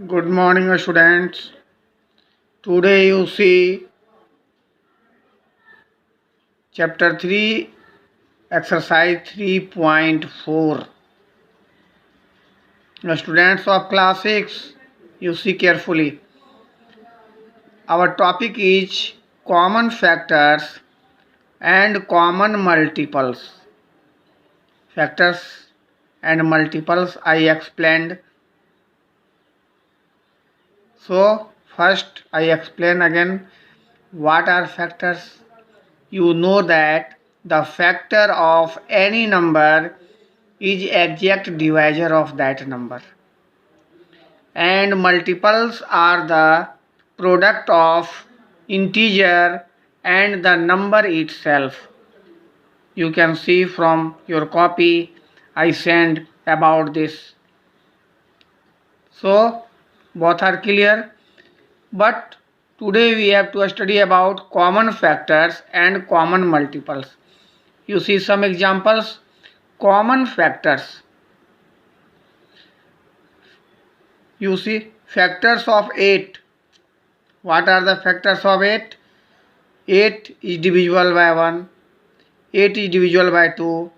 Good morning, students. Today you see chapter 3, exercise 3.4. Now, students of class 6, you see carefully. Our topic is common factors and common multiples. Factors and multiples I explained. So, first I explain again what are factors. You know that the factor of any number is exact divisor of that number, and multiples are the product of integer and the number itself. You can see from your copy I sent about this. So both are clear, but today we have to study about common factors and common multiples. You see some examples. Common factors. You see factors of 8. What are the factors of 8? 8 is divisible by 1, 8 is divisible by 2,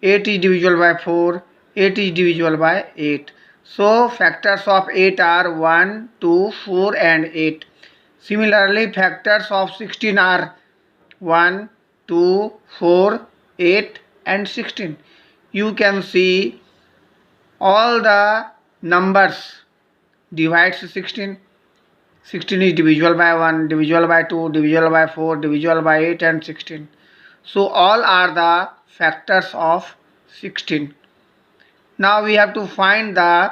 8 is divisible by 4, 8 is divisible by 8. So factors of 8 are 1, 2, 4 and 8. Similarly, factors of 16 are 1, 2, 4, 8 and 16. You can see all the numbers divides 16. 16 is divisible by 1, divisible by 2, divisible by 4, divisible by 8 and 16. So all are the factors of 16. Now we have to find the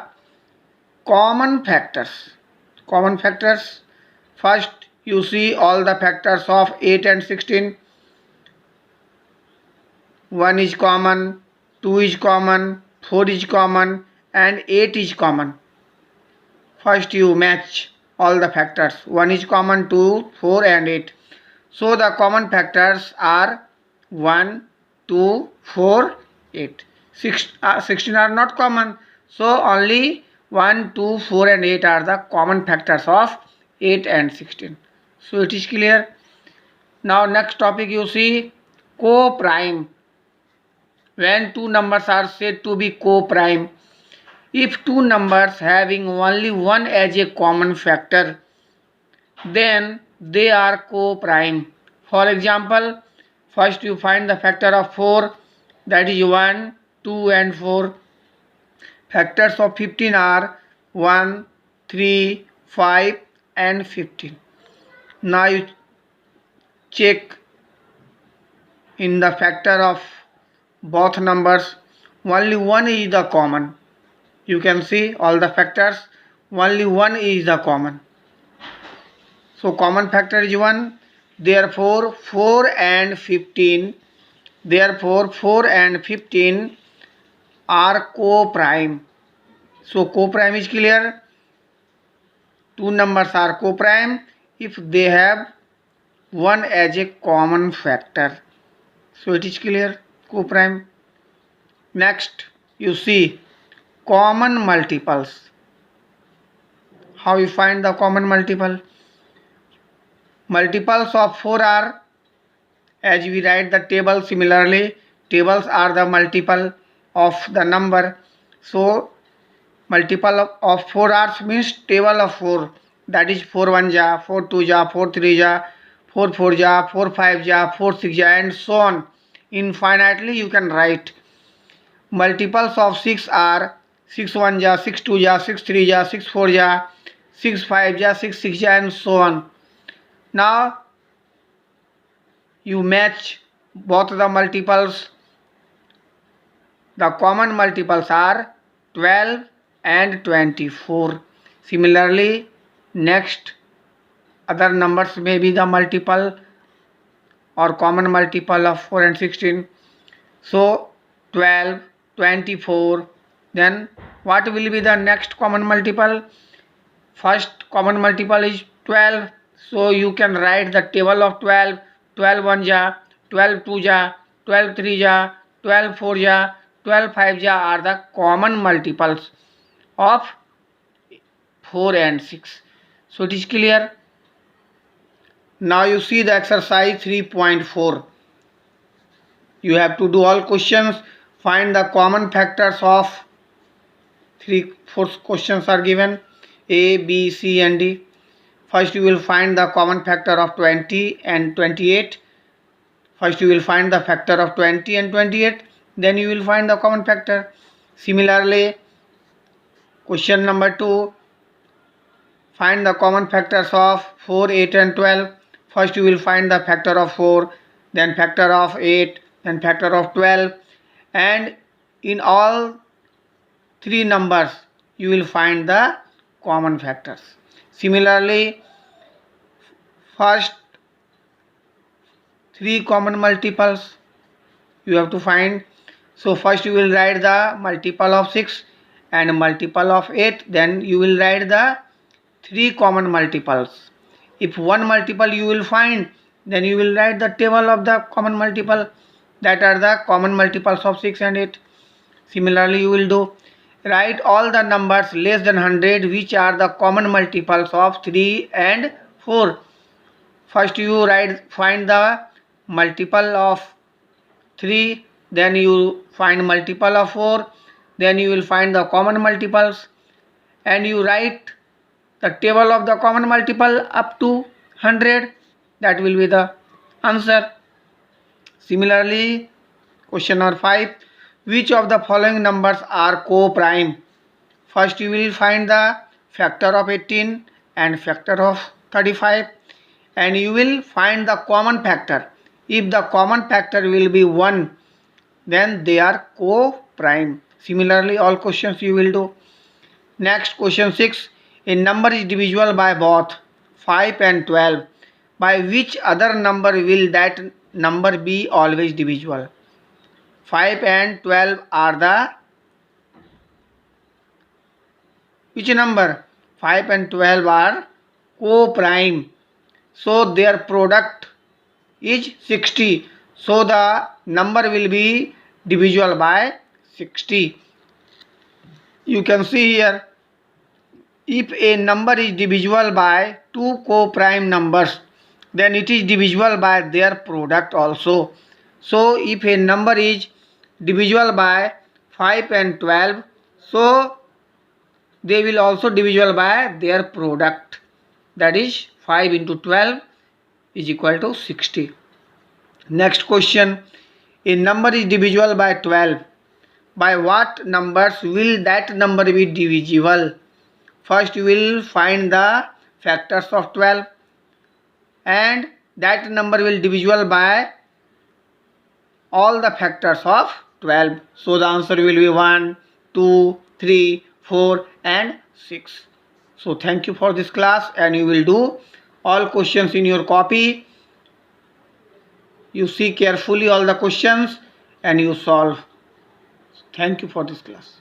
common factors. Common factors. First you see all the factors of 8 and 16. 1 is common, 2 is common, 4 is common and 8 is common. First you match all the factors. 1 is common, 2, 4 and 8. So the common factors are 1, 2, 4, 8. 16 are not common. So only 1, 2, 4 and 8 are the common factors of 8 and 16. So it is clear. Now next topic you see co-prime. When two numbers are said to be co-prime, if two numbers having only one as a common factor, then they are co-prime. For example, first you find the factor of 4, that is 1, 2 and 4. Factors of 15 are 1, 3, 5 and 15. Now you check in the factor of both numbers, only one is the common. You can see all the factors, only one is the common. So common factor is 1. Therefore 4 and 15 are co-prime. So co-prime is clear. Two numbers are co-prime if they have one as a common factor. So it is clear, co-prime. Next you see common multiples. How you find the common multiple? Multiples of 4 are, as we write the table, similarly tables are the multiple of the number. So multiple of 4 are means table of 4, that is 4 1 ja, 4 2 ja, 4 3 ja, 4 4 ja, 4 5 ja, 4 6 ja and so on. Infinitely you can write. Multiples of 6 are 6 1 ja, 6 2 ja, 6 3 ja, 6 4 ja, 6 5 ja, 6 6 ja and so on. Now you match both the multiples. The common multiples are 12 and 24. Similarly, next other numbers may be the multiple or common multiple of 4 and 16. So 12, 24. Then what will be the next common multiple? First common multiple is 12. So you can write the table of 12. 12 1 ja, 12 2 ja, 12 3 ja, 12 4 ja, 12 5 ja are the common multiples of 4 and 6. So it is clear. Now you see the exercise 3.4. You have to do all questions. Find the common factors of 4 questions are given, A, B, C and D. First you will find the common factor of 20 and 28. First you will find the factor of 20 and 28. Then you will find the common factor. Similarly, question number 2. Find the common factors of 4, 8 and 12. First you will find the factor of 4, then factor of 8, then factor of 12, and in all 3 numbers you will find the common factors. Similarly, first 3 common multiples you have to find. So first you will write the multiple of 6 and multiple of 8, then you will write the 3 common multiples. If one multiple you will find, then you will write the table of the common multiple, that are the common multiples of 6 and 8. Similarly you will do, write all the numbers less than 100 which are the common multiples of 3 and 4. First you find the multiple of 3, then you find multiple of 4, then you will find the common multiples and you write the table of the common multiple up to 100. That will be the answer. Similarly, question number 5. Which of the following numbers are co-prime? First you will find the factor of 18 and factor of 35 and you will find the common factor. If the common factor will be 1, then they are co-prime. Similarly, all questions you will do. Next, question 6. A number is divisible by both 5 and 12. By which other number will that number be always divisible? 5 and 12 are the which number? 5 and 12 are co-prime. So their product is 60. So the number will be divisible by 60. You can see here, if a number is divisible by 2 co-prime numbers, then it is divisible by their product also. So if a number is divisible by 5 and 12, so they will also divisible by their product. That is 5 into 12 is equal to 60. Next question. A number is divisible by 12. By what numbers will that number be divisible? First you will find the factors of 12 and that number will divisible by all the factors of 12. So the answer will be 1, 2, 3, 4 and 6. So thank you for this class, and you will do all questions in your copy. You see carefully all the questions and you solve. Thank you for this class.